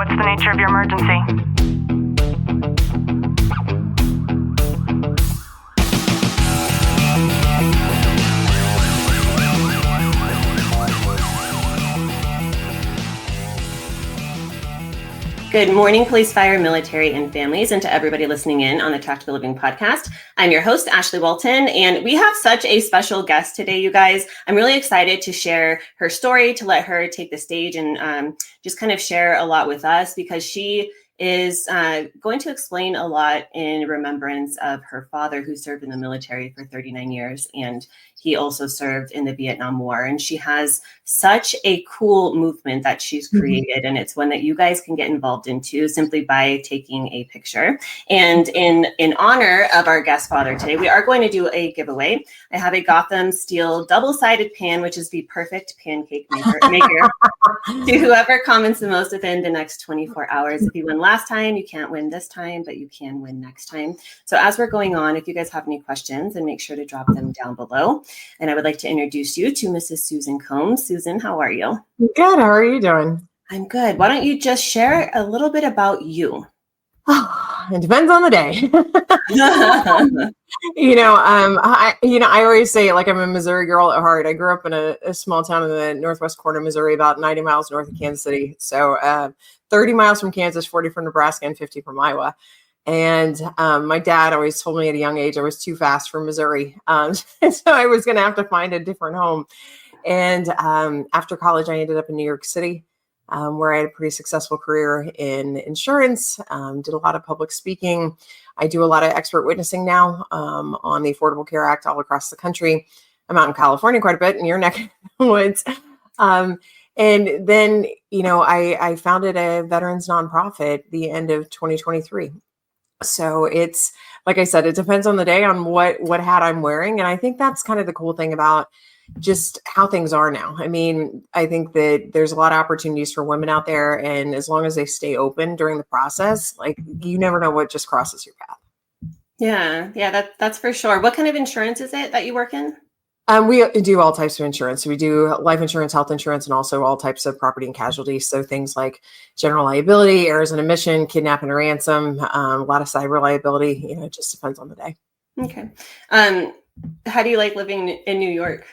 What's the nature of your emergency? Good morning, police, fire, military, and families, and to everybody listening in on the Tactical Living podcast. I'm your host, Ashley Walton, and we have such a special guest today, you guys. I'm really excited to share her story, to let her take the stage and just kind of share a lot with us, because she is going to explain a lot in remembrance of her father, who served in the military for 39 years, and he also served in the Vietnam War. And she has such a cool movement that she's created, and it's one that you guys can get involved into simply by taking a picture. And in honor of our guest father today, we are going to do a giveaway. I have a Gotham steel double-sided pan, which is the perfect pancake maker to whoever comments the most within the next 24 hours. If you win last time, you can't win this time, but you can win next time. So as we're going on, if you guys have any questions, then make sure to drop them down below. And I would like to introduce you to Mrs. Susan Combs. Susan, how are you? Good. How are you doing? I'm good. Why don't you just share a little bit about you? It depends on the day. I always say, like, I'm a Missouri girl at heart. I grew up in a small town in the northwest corner of Missouri, about 90 miles north of Kansas City. So 30 miles from Kansas, 40 from Nebraska, and 50 from Iowa. And my dad always told me at a young age I was too fast for Missouri. So I was going to have to find a different home. And after college, I ended up in New York City, where I had a pretty successful career in insurance, did a lot of public speaking. I do a lot of expert witnessing now on the Affordable Care Act all across the country. I'm out in California quite a bit, in your neck of the woods. And then, I founded a veterans nonprofit the end of 2023. So it's, like I said, it depends on the day on what hat I'm wearing. And I think that's kind of the cool thing about just how things are now. I mean, I think that there's a lot of opportunities for women out there. And as long as they stay open during the process, like, you never know what just crosses your path. Yeah, that's for sure. What kind of insurance is it that you work in? We do all types of insurance. We do life insurance, health insurance, and also all types of property and casualty. So things like general liability, errors and omission, kidnapping and ransom, a lot of cyber liability. It just depends on the day. Okay. How do you like living in New York?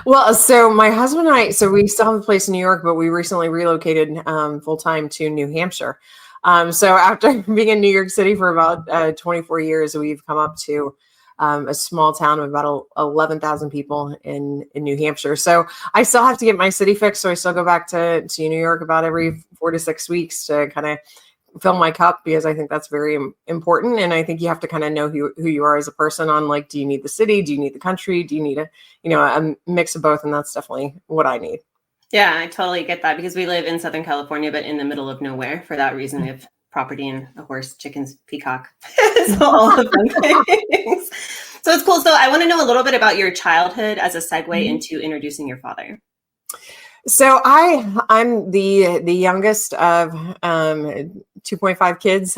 Well, so my husband and I, we still have a place in New York, but we recently relocated full-time to New Hampshire. So after being in New York City for about 24 years, we've come up to a small town of about 11,000 people in New Hampshire. So I still have to get my city fixed. So I still go back to New York about every 4 to 6 weeks to kind of fill my cup, because I think that's very important. And I think you have to kind of know who you are as a person on, like, do you need the city? Do you need the country? Do you need a mix of both? And that's definitely what I need. Yeah, I totally get that, because we live in Southern California, but in the middle of nowhere. For that reason, we have property and a horse, chickens, peacock, so all of them things. So it's cool. So I want to know a little bit about your childhood as a segue into introducing your father. So I'm the youngest of 2.5 kids.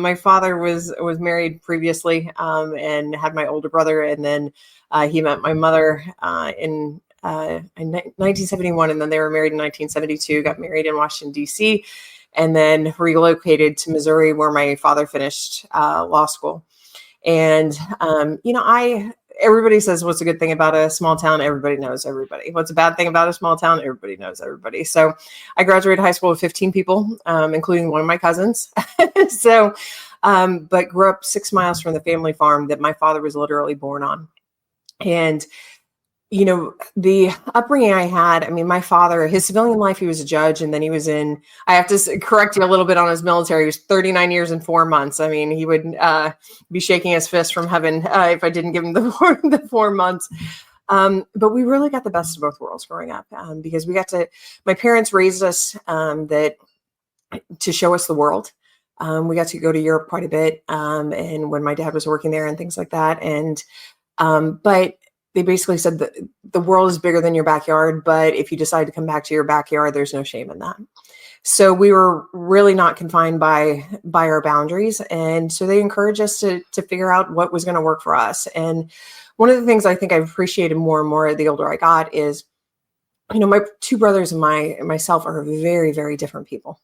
My father was married previously and had my older brother, and then he met my mother in 1971, and then they were married in 1972. Got married in Washington D.C. and then relocated to Missouri, where my father finished law school. And everybody says, what's a good thing about a small town? Everybody knows everybody. What's a bad thing about a small town? Everybody knows everybody. So I graduated high school with 15 people, including one of my cousins. But grew up 6 miles from the family farm that my father was literally born on. And the upbringing I had, I mean, my father, his civilian life, he was a judge, and then he was I have to correct you a little bit on his military. He was 39 years and 4 months. I mean, he would be shaking his fist from heaven if I didn't give him the 4 months. But we really got the best of both worlds growing up, because my parents raised us to show us the world. We got to go to Europe quite a bit. And when my dad was working there and things like that. And, but they basically said that the world is bigger than your backyard, but if you decide to come back to your backyard, there's no shame in that. So we were really not confined by our boundaries. And so they encouraged us to figure out what was going to work for us. And one of the things I think I've appreciated more and more the older I got is my two brothers and myself are very, very different people.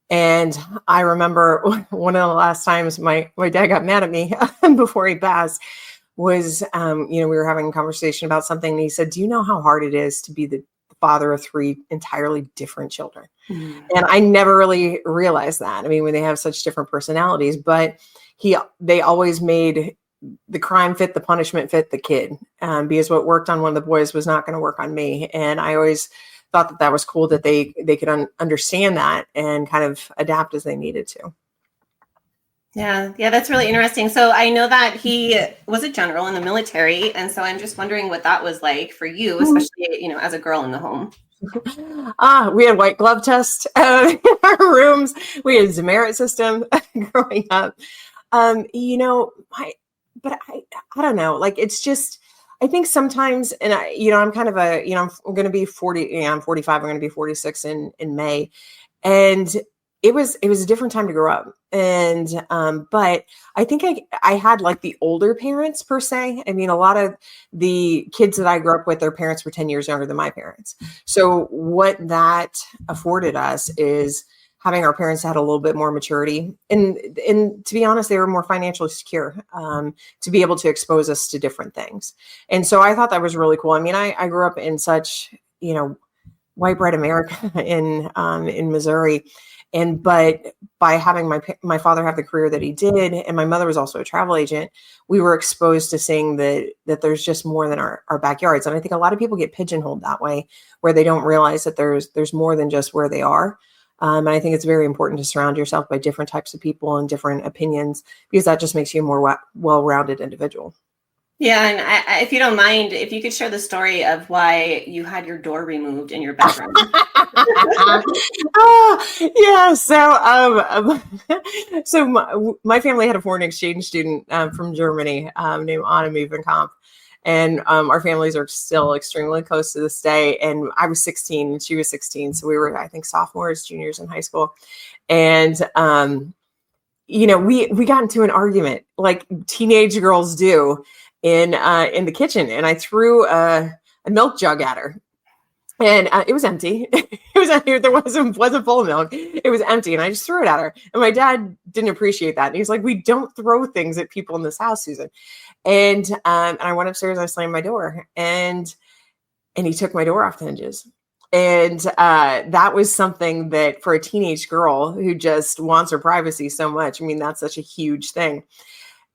And I remember one of the last times my dad got mad at me before he passed was, we were having a conversation about something, and he said, "Do you know how hard it is to be the father of three entirely different children?" Mm. And I never really realized that. I mean, when they have such different personalities, but they always made the crime fit the punishment fit the kid, because what worked on one of the boys was not going to work on me. And I always thought that was cool that they could understand that and kind of adapt as they needed to. Yeah, that's really interesting. So I know that he was a general in the military, and so I'm just wondering what that was like for you, especially as a girl in the home. We had white glove test in our rooms. We had a demerit system growing up. I don't know. Like, it's just, I think sometimes, and I'm kind of I'm going to be 40. I'm 45. I'm going to be 46 in May, and it was a different time to grow up. And, but I think I had like the older parents per se. I mean, a lot of the kids that I grew up with, their parents were 10 years younger than my parents. So what that afforded us is having our parents had a little bit more maturity. And to be honest, they were more financially secure, to be able to expose us to different things. And so I thought that was really cool. I mean, I grew up in such, white bread America in Missouri. But by having my father have the career that he did, and my mother was also a travel agent, we were exposed to seeing that there's just more than our backyards. And I think a lot of people get pigeonholed that way, where they don't realize that there's more than just where they are. And I think it's very important to surround yourself by different types of people and different opinions, because that just makes you a more well-rounded individual. Yeah, and I, if you don't mind, if you could share the story of why you had your door removed in your bedroom. Yeah. So my family had a foreign exchange student from Germany named Anna Mievenkamp. And our families are still extremely close to this day. And I was 16 and she was 16. So we were, I think, sophomores, juniors in high school. And, we got into an argument like teenage girls do in the kitchen. And I threw a milk jug at her. And it was empty. There wasn't full of milk. It was empty. And I just threw it at her. And my dad didn't appreciate that. And he's like, "We don't throw things at people in this house, Susan." And I went upstairs and I slammed my door, and he took my door off the hinges. And that was something that for a teenage girl who just wants her privacy so much, I mean, that's such a huge thing.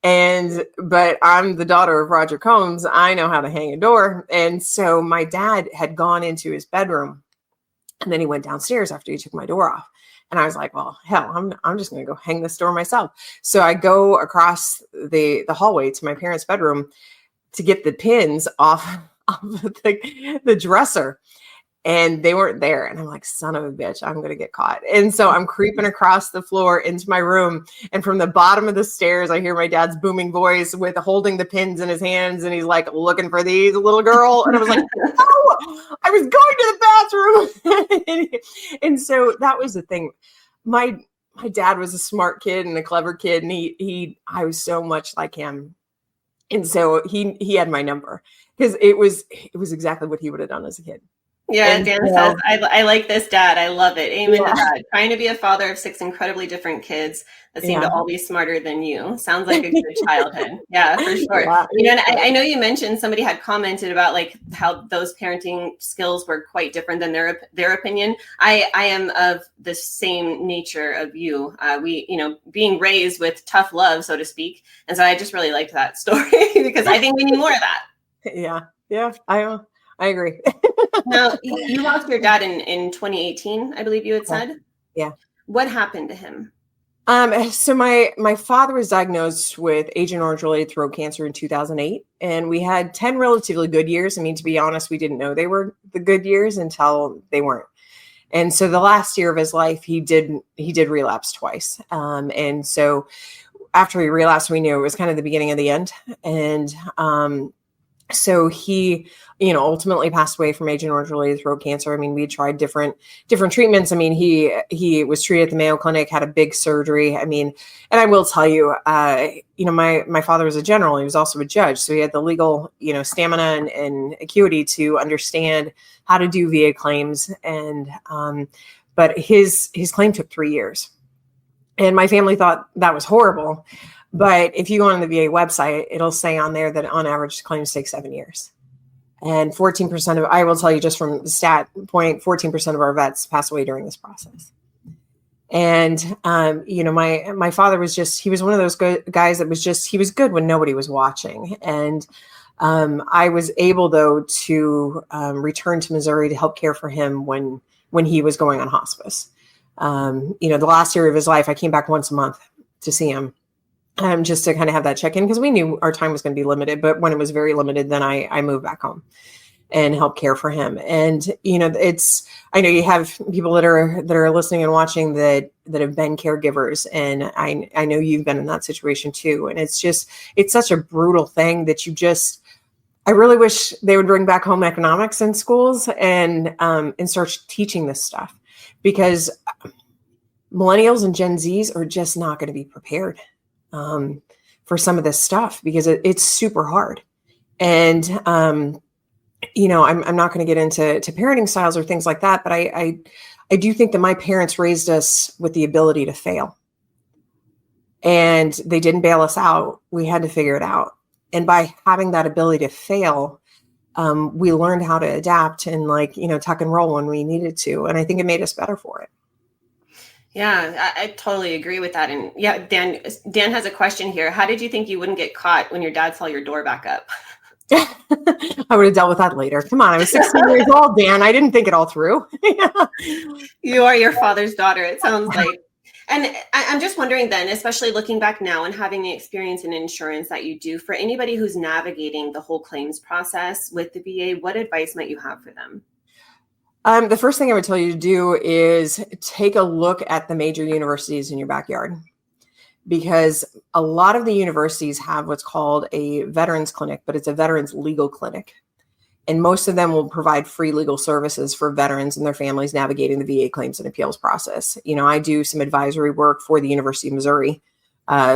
But I'm the daughter of Roger Combs. I know how to hang a door. And so my dad had gone into his bedroom, and then he went downstairs after he took my door off. And I was like, well, hell, I'm just going to go hang this door myself. So I go across the hallway to my parents' bedroom to get the pins off of the dresser. And they weren't there. And I'm like, son of a bitch, I'm going to get caught. And so I'm creeping across the floor into my room. And from the bottom of the stairs, I hear my dad's booming voice with holding the pins in his hands. And he's like, "Looking for these, little girl?" And I was like, "Oh, I was going to the bathroom." And so that was the thing. My dad was a smart kid and a clever kid. And I was so much like him. And so he had my number, because it was exactly what he would have done as a kid. Yeah, and Dan says, I like this dad. I love it. Amen to that. Trying to be a father of 6 incredibly different kids that seem to all be smarter than you. Sounds like a good childhood. Yeah, for sure. And I know you mentioned somebody had commented about like how those parenting skills were quite different than their opinion. I am of the same nature of you. We, being raised with tough love, so to speak. And so I just really liked that story because I think we need more of that. Yeah, I agree. Now, you lost your dad in 2018, I believe you had said. Yeah. What happened to him? So my father was diagnosed with Agent Orange-related throat cancer in 2008, and we had 10 relatively good years. I mean, to be honest, we didn't know they were the good years until they weren't. And so the last year of his life, he did relapse twice. And so after he relapsed, we knew it was kind of the beginning of the end. And so he, ultimately passed away from Agent Orange-related throat cancer. I mean, we tried different treatments. I mean, he was treated at the Mayo Clinic, had a big surgery. I mean, and I will tell you, my father was a general. He was also a judge. So he had the legal, stamina and acuity to understand how to do VA claims. And, but his claim took 3 years. And my family thought that was horrible. But if you go on the VA website, it'll say on there that on average claims take 7 years. And 14% of, I will tell you just from the stat point, 14% of our vets pass away during this process. And, my father was he was one of those guys that he was good when nobody was watching. And I was able, though, to return to Missouri to help care for him when he was going on hospice. The last year of his life, I came back once a month to see him, just to kind of have that check-in, because we knew our time was going to be limited. But when it was very limited, then I moved back home and help care for him. And, I know you have people that are listening and watching that have been caregivers. And I know you've been in that situation too. And it's such a brutal thing that I really wish they would bring back home economics in schools and start teaching this stuff, because millennials and Gen Zs are just not going to be prepared for some of this stuff, because it's super hard. And, I'm not going to get into parenting styles or things like that, but I do think that my parents raised us with the ability to fail, and they didn't bail us out. We had to figure it out. And by having that ability to fail, we learned how to adapt and tuck and roll when we needed to. And I think it made us better for it. Yeah, I totally agree with that. And yeah, Dan has a question here. How did you think you wouldn't get caught when your dad saw your door back up? I would have dealt with that later. Come on, I was 16 years old, Dan. I didn't think it all through. You are your father's daughter, it sounds like. And I'm just wondering then, especially looking back now and having the experience in insurance that you do, for anybody who's navigating the whole claims process with the VA, what advice might you have for them? The first thing I would tell you to do is take a look at the major universities in your backyard, because a lot of the universities have what's called a veterans clinic, but it's a veterans legal clinic. And most of them will provide free legal services for veterans and their families navigating the VA claims and appeals process. I do some advisory work for the University of Missouri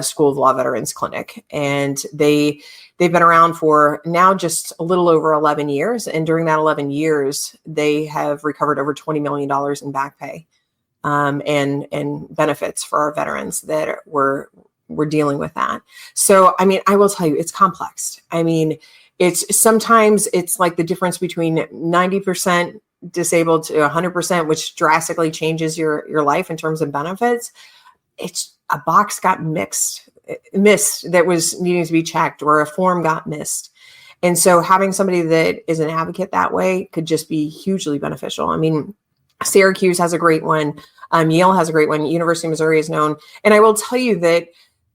School of Law Veterans Clinic, and they've been around for now just a little over 11 years. And during that 11 years, they have recovered over $20 million in back pay and benefits for our veterans that were dealing with that. So, I will tell you, it's complex. Sometimes it's like the difference between 90% disabled to 100%, which drastically changes your life in terms of benefits. It's a box got missed that was needing to be checked, or a form got missed. And so having somebody that is an advocate that way could just be hugely beneficial. Syracuse has a great one. Yale has a great one. University of Missouri is known. And I will tell you that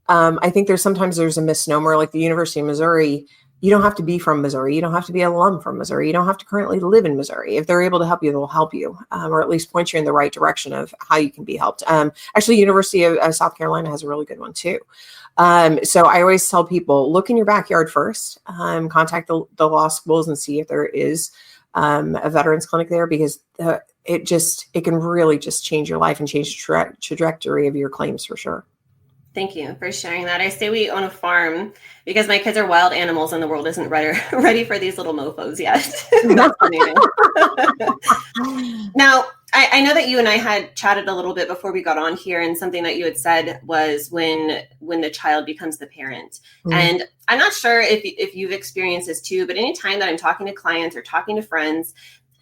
I think there's a misnomer, like the University of Missouri. You don't have to be from Missouri. You don't have to be an alum from Missouri. You don't have to currently live in Missouri. If they're able to help you, they'll help you, or at least point you in the right direction of how you can be helped. Actually, University of South Carolina has a really good one too. So I always tell people, look in your backyard first, contact the law schools and see if there is a veterans clinic there, because it can really just change your life and change the trajectory of your claims for sure. Thank you for sharing that. I say we own a farm because my kids are wild animals and the world isn't ready for these little mofos yet. That's fascinating. Now, I know that you and I had chatted a little bit before we got on here, and something that you had said was when the child becomes the parent. Mm-hmm. And I'm not sure if you've experienced this too, but anytime that I'm talking to clients or talking to friends,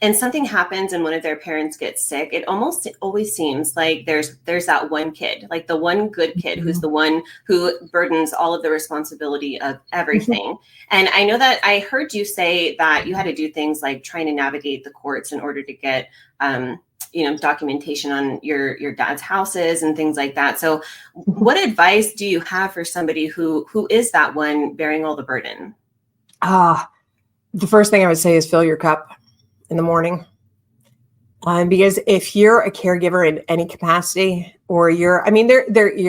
and something happens and one of their parents gets sick, it almost always seems like there's that one kid, like the one good kid, who's the one who burdens all of the responsibility of everything. And I know that I heard you say that you had to do things like trying to navigate the courts in order to get, documentation on your dad's houses and things like that. So what advice do you have for somebody who is that one bearing all the burden? The first thing I would say is fill your cup in the morning. Because if you're a caregiver in any capacity, or you're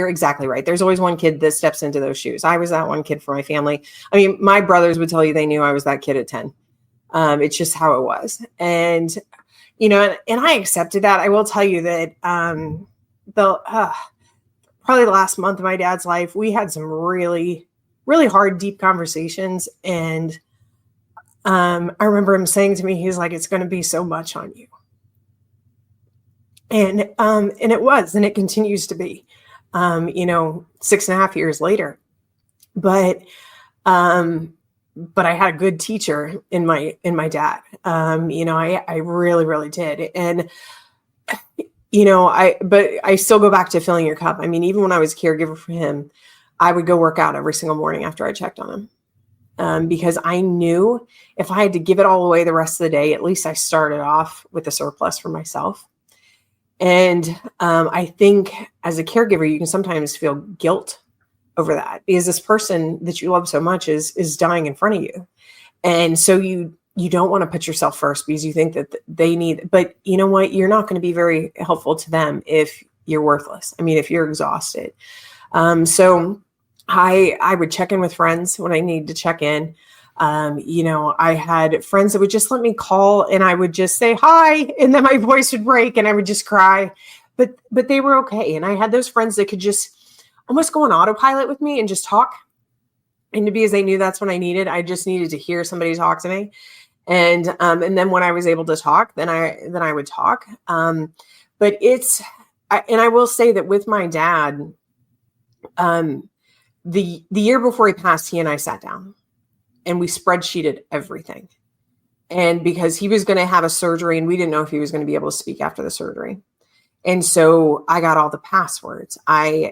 exactly right. There's always one kid that steps into those shoes. I was that one kid for my family. My brothers would tell you they knew I was that kid at 10. It's just how it was. And, and I accepted that. I will tell you that probably the last month of my dad's life, we had some really, really hard, deep conversations. And I remember him saying to me, he's like, it's going to be so much on you. And it was, and it continues to be, 6.5 years later. But I had a good teacher in my dad. I really, really did. And, but I still go back to filling your cup. I mean, even when I was a caregiver for him, I would go work out every single morning after I checked on him. Because I knew if I had to give it all away the rest of the day, at least I started off with a surplus for myself. And I think as a caregiver, you can sometimes feel guilt over that because this person that you love so much is dying in front of you. And so you don't want to put yourself first because you think that they need, but you know what? You're not going to be very helpful to them if you're worthless. I mean, if you're exhausted. So I would check in with friends when I needed to check in. I had friends that would just let me call and I would just say hi, and then my voice would break and I would just cry, but they were okay. And I had those friends that could just almost go on autopilot with me and just talk. And because they knew that's what I needed, I just needed to hear somebody talk to me. And then when I was able to talk, then I would talk. But I will say that with my dad, the year before he passed, he and I sat down and we spreadsheeted everything. And because he was going to have a surgery and we didn't know if he was going to be able to speak after the surgery. And so I got all the passwords.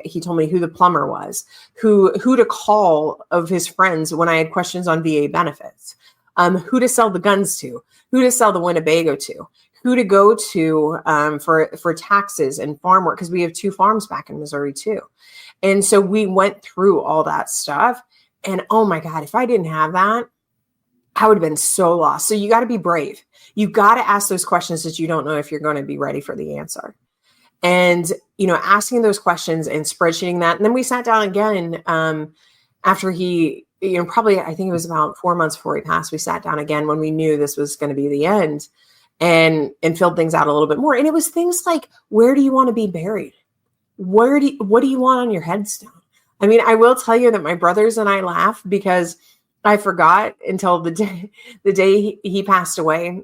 He told me who the plumber was, who to call of his friends when I had questions on VA benefits, who to sell the guns to, who to sell the Winnebago to, who to go to for taxes and farm work, because we have 2 farms back in Missouri too. And so we went through all that stuff. And oh my God, if I didn't have that, I would have been so lost. So you got to be brave. You got to ask those questions that you don't know if you're going to be ready for the answer. And, asking those questions and spreadsheeting that. And then we sat down again after he, probably, I think it was about 4 months before he passed, we sat down again when we knew this was going to be the end and filled things out a little bit more. And it was things like, where do you want to be buried? What do you want on your headstone? I mean, I will tell you that my brothers and I laugh because I forgot until the day he passed away.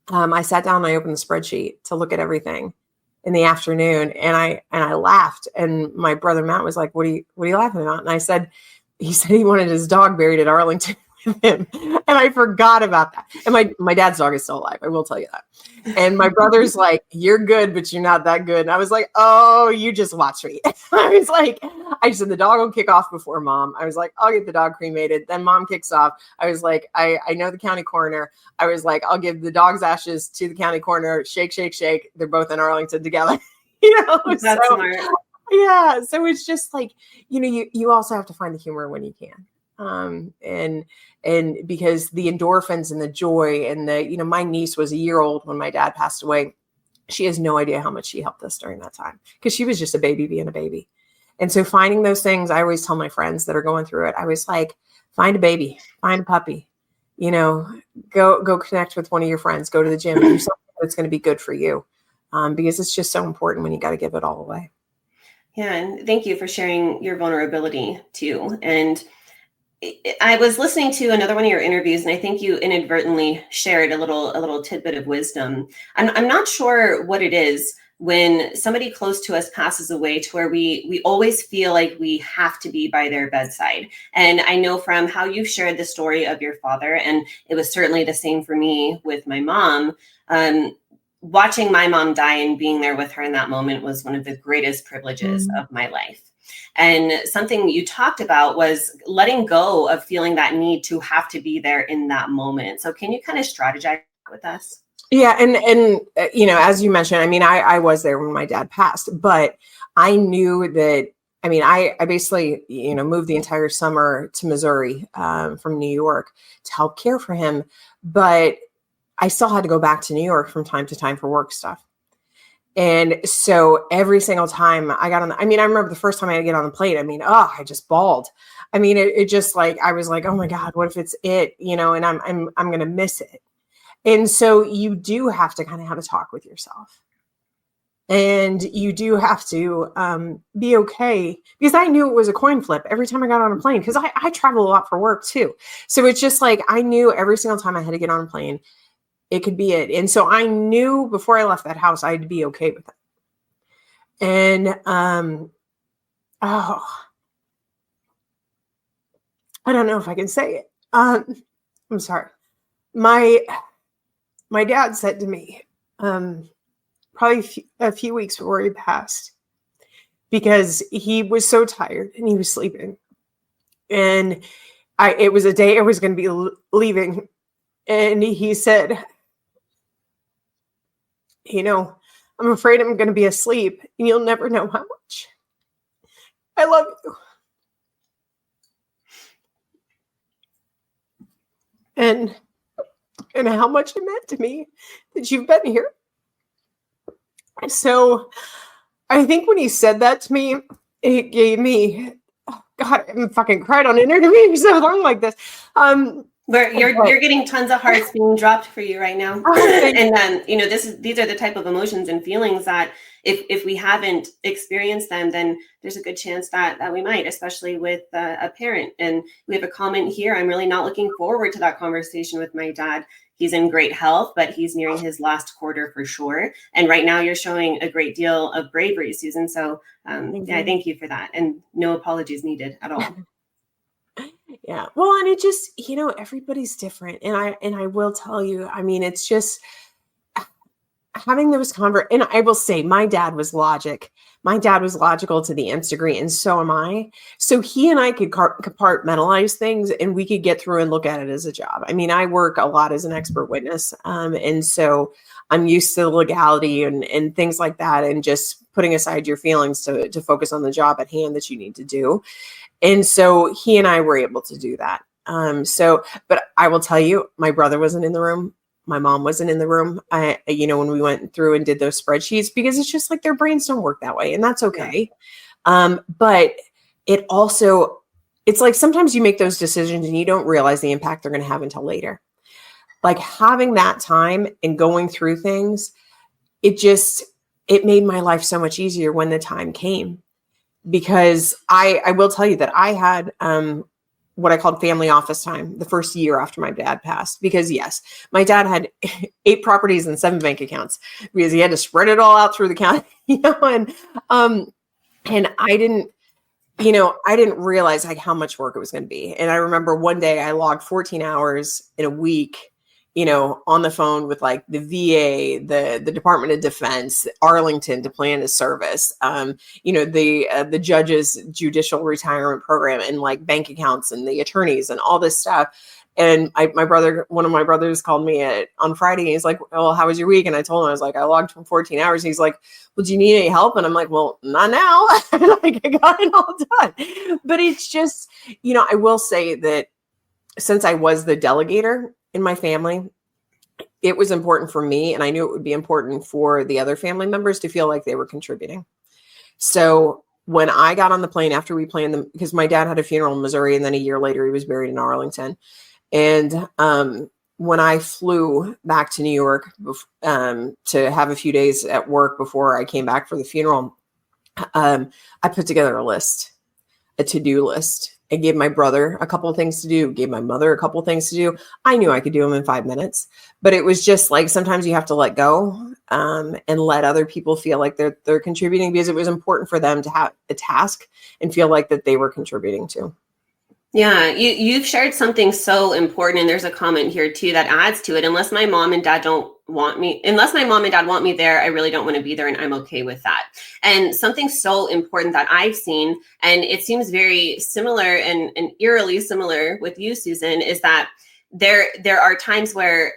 I sat down and I opened the spreadsheet to look at everything in the afternoon, and I laughed. And my brother Matt was like, "What are you laughing about?" And he said he wanted his dog buried at Arlington with him, and I forgot about that. And my dad's dog is still alive. I will tell you that. And my brother's like, "You're good, but you're not that good." And I was like, "Oh, you just watch me." I said, the dog will kick off before mom. I was like, I'll get the dog cremated. Then mom kicks off. I was like, I know the county coroner. I was like, I'll give the dog's ashes to the county coroner. Shake, shake, shake. They're both in Arlington together. That's smart. Yeah. So it's just like, you also have to find the humor when you can. And because the endorphins and the joy and my niece was a year old when my dad passed away. She has no idea how much she helped us during that time because she was just a baby being a baby. And so finding those things, I always tell my friends that are going through it, I was like, find a baby, find a puppy, go connect with one of your friends, go to the gym, do something that's going to be good for you. Because it's just so important when you got to give it all away. Yeah. And thank you for sharing your vulnerability too. And I was listening to another one of your interviews, and I think you inadvertently shared a little tidbit of wisdom. I'm not sure what it is when somebody close to us passes away to where we always feel like we have to be by their bedside. And I know from how you've shared the story of your father, and it was certainly the same for me with my mom, watching my mom die and being there with her in that moment was one of the greatest privileges of my life. And something you talked about was letting go of feeling that need to have to be there in that moment. So can you kind of strategize with us? Yeah. And as you mentioned, I mean, I was there when my dad passed, but I knew that, I basically, moved the entire summer to Missouri from New York to help care for him. But I still had to go back to New York from time to time for work stuff. And so every single time I got on, I remember the first time I had to get on the plane, I just bawled. It just like, I was like, oh my God, what if it's it, and I'm going to miss it. And so you do have to kind of have a talk with yourself And you do have to be okay, because I knew it was a coin flip every time I got on a plane, because I travel a lot for work too. So it's just like, I knew every single time I had to get on a plane, it could be it. And so I knew before I left that house, I'd be okay with it. And, I don't know if I can say it. I'm sorry. My dad said to me, probably a few weeks before he passed, because he was so tired and he was sleeping. And it was a day I was going to be leaving. And he said, I'm afraid I'm going to be asleep and you'll never know how much I love you. And how much it meant to me that you've been here. So I think when he said that to me, it gave me, oh God, I haven't fucking cried on an interview so long like this. Where you're getting tons of hearts being dropped for you right now. And then, these are the type of emotions and feelings that if we haven't experienced them, then there's a good chance that we might, especially with a parent. And we have a comment here. I'm really not looking forward to that conversation with my dad. He's in great health, but he's nearing his last quarter for sure. And right now you're showing a great deal of bravery, Susan. So thank you for that. And no apologies needed at all. Yeah. Well, and it just, everybody's different. And I will tell you, I mean, it's just having those and I will say my dad was logic. My dad was logical to the nth degree, and so am I. So he and I could compartmentalize things, and we could get through and look at it as a job. I mean, I work a lot as an expert witness. And so I'm used to the legality and things like that, and just putting aside your feelings to focus on the job at hand that you need to do. And so he and I were able to do that. But I will tell you, my brother wasn't in the room. My mom wasn't in the room, when we went through and did those spreadsheets, because it's just like their brains don't work that way. And that's okay. But it's like sometimes you make those decisions and you don't realize the impact they're going to have until later. Like having that time and going through things, it made my life so much easier when the time came. Because I will tell you that I had what I called family office time the first year after my dad passed. Because yes, my dad had 8 properties and 7 bank accounts, because he had to spread it all out through the county, and I didn't realize like how much work it was going to be. And I remember one day I logged 14 hours in a week, on the phone with like the VA, the Department of Defense, Arlington to plan his service, the judges' judicial retirement program, and like bank accounts and the attorneys and all this stuff. And one of my brothers called me on Friday. And he's like, "Well, how was your week?" And I told him, I was like, "I logged from 14 hours." And he's like, "Well, do you need any help?" And I'm like, "Well, not now." Like I got it all done. But it's just, I will say that since I was the delegator in my family, it was important for me, and I knew it would be important for the other family members to feel like they were contributing. So when I got on the plane after we planned them, because my dad had a funeral in Missouri, and then a year later he was buried in Arlington. And when I flew back to New York to have a few days at work before I came back for the funeral, I put together a to-do list. I gave my brother a couple of things to do, gave my mother a couple of things to do. I knew I could do them in 5 minutes, but it was just like, sometimes you have to let go and let other people feel like they're contributing, because it was important for them to have a task and feel like that they were contributing to. Yeah, you've shared something so important, and there's a comment here too that adds to it. Unless my mom and dad want me there, I really don't want to be there, and I'm okay with that. And something so important that I've seen, and it seems very similar and eerily similar with you, Susan, is that there are times where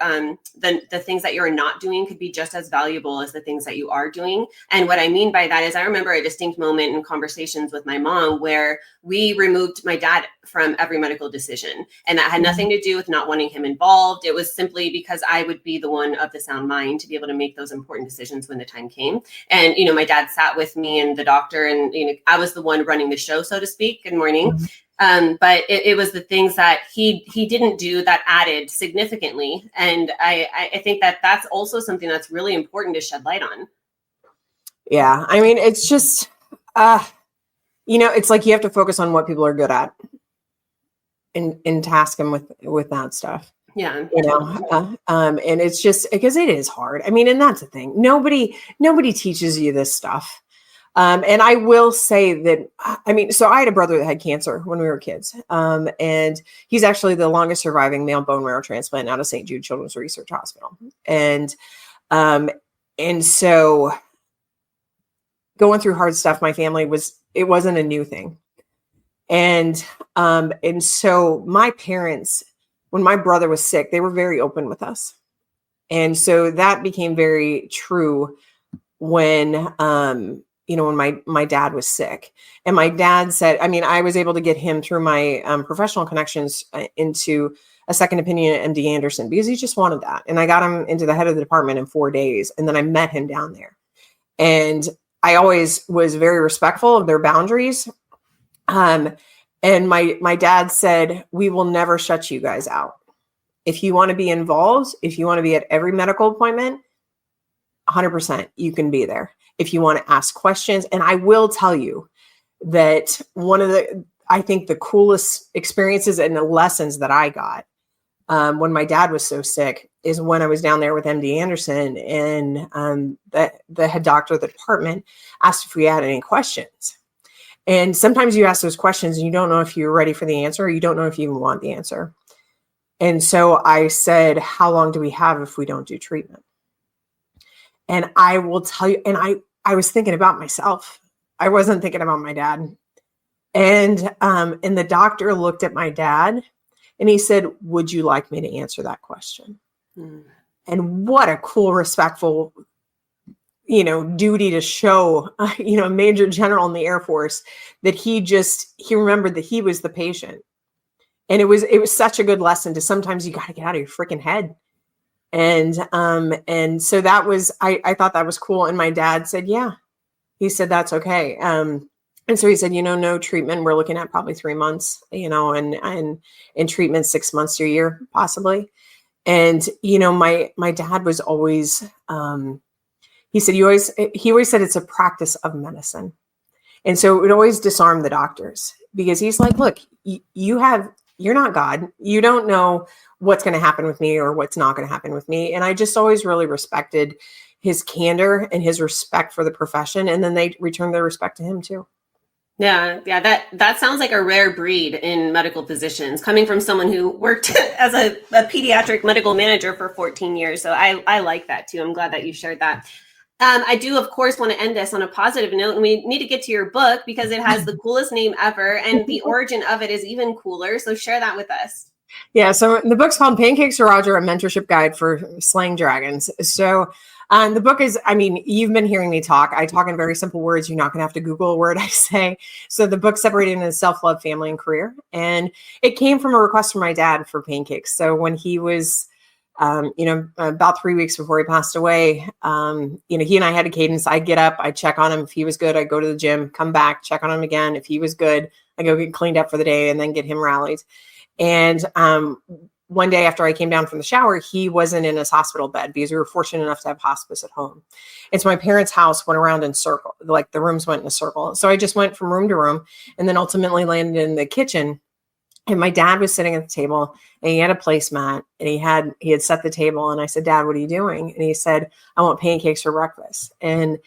the things that you're not doing could be just as valuable as the things that you are doing. And what I mean by that is, I remember a distinct moment in conversations with my mom where we removed my dad from every medical decision. And that had nothing to do with not wanting him involved. It was simply because I would be the one of the sound mind to be able to make those important decisions when the time came. And, my dad sat with me and the doctor, and, I was the one running the show, so to speak. Good morning. But it was the things that he didn't do that added significantly. And I think that that's also something that's really important to shed light on. Yeah. I mean, it's just, it's like you have to focus on what people are good at and task them with that stuff. Yeah. And it's just because it is hard. I mean, and that's the thing. Nobody teaches you this stuff. And I will say that, I mean, so I had a brother that had cancer when we were kids. And he's actually the longest surviving male bone marrow transplant out of St. Jude Children's Research Hospital. And so going through hard stuff, my family it wasn't a new thing. And so my parents, when my brother was sick, they were very open with us. And so that became very true when, when my dad was sick. And my dad said, I mean, I was able to get him through my professional connections into a second opinion at MD Anderson because he just wanted that. And I got him into the head of the department in 4 days. And then I met him down there. And I always was very respectful of their boundaries. And my dad said, we will never shut you guys out. If you want to be involved, if you want to be at every medical appointment, 100%, you can be there. If you want to ask questions. And I will tell you that I think the coolest experiences and the lessons that I got when my dad was so sick is when I was down there with MD Anderson, and the head doctor of the department asked if we had any questions. And sometimes you ask those questions and you don't know if you're ready for the answer, or you don't know if you even want the answer. And so I said, how long do we have if we don't do treatment? And I will tell you, and I was thinking about myself. I wasn't thinking about my dad. And the doctor looked at my dad and he said, would you like me to answer that question? Mm. And what a cool, respectful, duty to show, a major general in the Air Force, that he remembered that he was the patient. And it was such a good lesson to sometimes you got to get out of your freaking head. And so that was, I thought that was cool. And my dad said, yeah, he said, that's okay. And so he said, no treatment. We're looking at probably 3 months, and treatment 6 months to a year, possibly. And, my dad was always, he said, he always said it's a practice of medicine. And so it would always disarm the doctors, because he's like, look, you're not God. You don't know what's going to happen with me or what's not going to happen with me. And I just always really respected his candor and his respect for the profession. And then they returned their respect to him too. Yeah. That sounds like a rare breed in medical physicians, coming from someone who worked as a pediatric medical manager for 14 years. So I like that too. I'm glad that you shared that. I do, of course, want to end this on a positive note, and we need to get to your book because it has the coolest name ever, and the origin of it is even cooler. So share that with us. Yeah. So the book's called Pancakes For Roger, a mentorship guide for slaying dragons. So the book is, I mean, you've been hearing me talk. I talk in very simple words. You're not going to have to Google a word I say. So the book's separated into self-love, family, and career. And it came from a request from my dad for pancakes. So when he was, about 3 weeks before he passed away, he and I had a cadence. I'd get up, I'd check on him. If he was good, I'd go to the gym, come back, check on him again. If he was good, I'd go get cleaned up for the day and then get him rallied. And one day after I came down from the shower, he wasn't in his hospital bed because we were fortunate enough to have hospice at home. And so my parents' house went around in circle, like the rooms went in a circle. So I just went from room to room and then ultimately landed in the kitchen. And my dad was sitting at the table and he had a placemat and he had set the table. And I said, Dad, what are you doing? And he said, I want pancakes for breakfast. And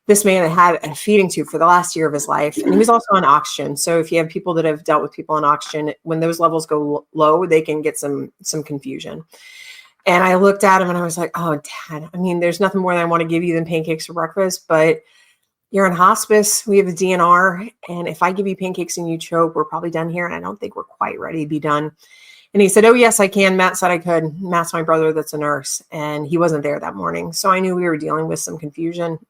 this man had a feeding tube for the last year of his life. And he was also on oxygen. So if you have people that have dealt with people on oxygen, when those levels go low, they can get some confusion. And I looked at him and I was like, oh, Dad, I mean, there's nothing more that I want to give you than pancakes for breakfast, but you're in hospice. We have a DNR. And if I give you pancakes and you choke, we're probably done here. And I don't think we're quite ready to be done. And he said, oh, yes, I can. Matt said I could. Matt's my brother that's a nurse. And he wasn't there that morning. So I knew we were dealing with some confusion.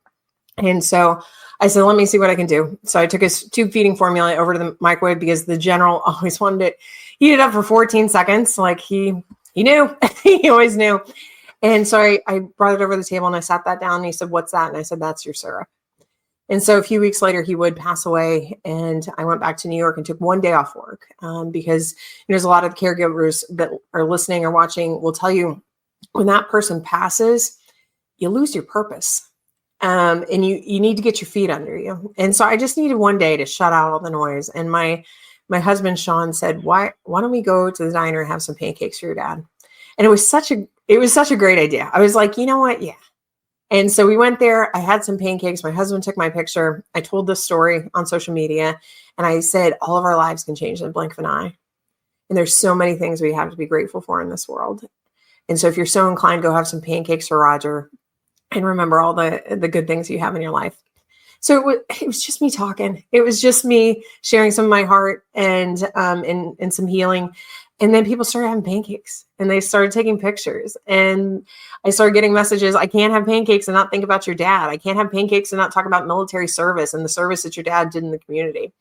And so I said, let me see what I can do. So I took his tube feeding formula over to the microwave because the general always wanted it heated up for 14 seconds. Like he knew, he always knew. And so I brought it over the table and I sat that down and he said, what's that? And I said, that's your syrup. And so a few weeks later, he would pass away. And I went back to New York and took 1 day off work because there's a lot of caregivers that are listening or watching will tell you when that person passes, you lose your purpose. And you need to get your feet under you. And so I just needed one day to shut out all the noise. And my husband, Sean, said, why don't we go to the diner and have some pancakes for your dad? And it was such a great idea. I was like, you know what? Yeah. And so we went there. I had some pancakes. My husband took my picture. I told this story on social media, and I said, all of our lives can change in the blink of an eye. And there's so many things we have to be grateful for in this world. And so if you're so inclined, go have some pancakes for Roger and remember all the good things you have in your life. So it was just me talking. It was just me sharing some of my heart and some healing. And then people started having pancakes and they started taking pictures, and I started getting messages. I can't have pancakes and not think about your dad. I can't have pancakes and not talk about military service and the service that your dad did in the community.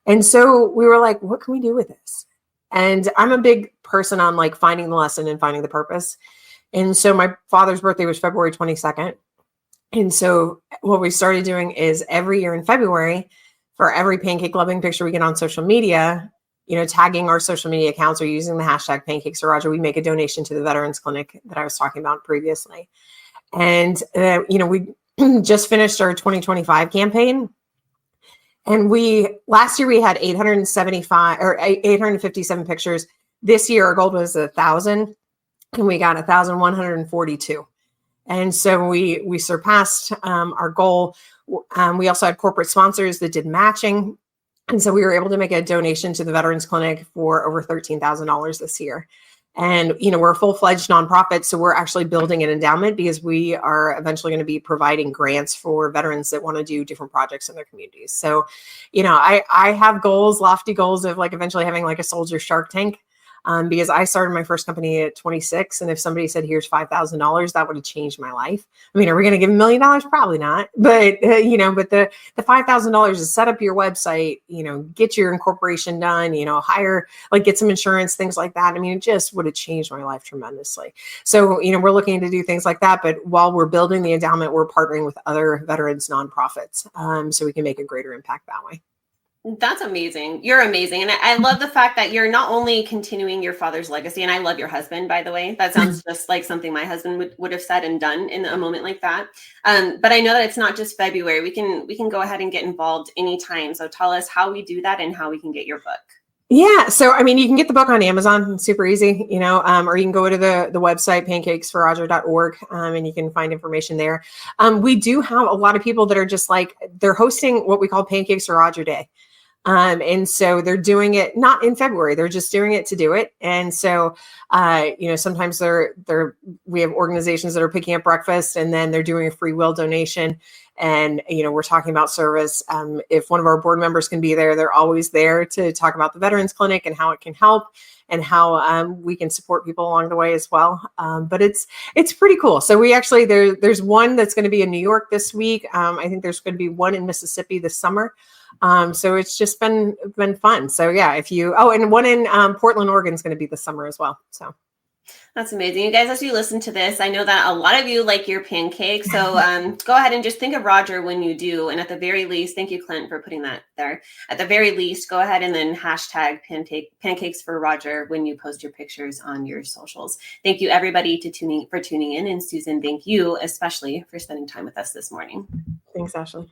And so we were like, what can we do with this? And I'm a big person on like finding the lesson and finding the purpose. And so my father's birthday was February 22nd. And so what we started doing is every year in February, for every pancake loving picture we get on social media, tagging our social media accounts or using the hashtag Pancakes For Roger, we make a donation to the Veterans Clinic that I was talking about previously. And, we just finished our 2025 campaign. And last year we had 857 pictures. This year our goal was 1,000, and we got 1,142. And so we surpassed our goal. We also had corporate sponsors that did matching. And so we were able to make a donation to the Veterans Clinic for over $13,000 this year. And, we're a full-fledged nonprofit, so we're actually building an endowment because we are eventually going to be providing grants for veterans that want to do different projects in their communities. So, I have goals, lofty goals of like eventually having like a soldier Shark Tank. Because I started my first company at 26. And if somebody said, here's $5,000, that would have changed my life. I mean, are we going to give $1 million? Probably not. But, but the $5,000 is set up your website, get your incorporation done, get some insurance, things like that. I mean, it just would have changed my life tremendously. So, we're looking to do things like that. But while we're building the endowment, we're partnering with other veterans nonprofits so we can make a greater impact that way. That's amazing. You're amazing. And I love the fact that you're not only continuing your father's legacy, and I love your husband, by the way. That sounds just like something my husband would have said and done in a moment like that. But I know that it's not just February. We can go ahead and get involved anytime. So tell us how we do that and how we can get your book. Yeah. So, I mean, you can get the book on Amazon. It's super easy, or you can go to the website, pancakesforroger.org, and you can find information there. We do have a lot of people that are just like, they're hosting what we call Pancakes for Roger Day. And so they're doing it not in February, they're just doing it to do it. And so, sometimes we have organizations that are picking up breakfast and then they're doing a free will donation. And, we're talking about service. If one of our board members can be there, they're always there to talk about the Veterans Clinic and how it can help and how we can support people along the way as well. But it's pretty cool. So we actually, there's one that's going to be in New York this week. I think there's going to be one in Mississippi this summer. So it's just been fun. So yeah, and one in Portland, Oregon is going to be this summer as well. So that's amazing. You guys, as you listen to this, I know that a lot of you like your pancakes. So go ahead and just think of Roger when you do. And at the very least, thank you, Clint, for putting that there. At the very least, go ahead and then hashtag Pancakes for Roger when you post your pictures on your socials. Thank you, everybody, for tuning in. And Susan, thank you especially for spending time with us this morning. Thanks, Ashley.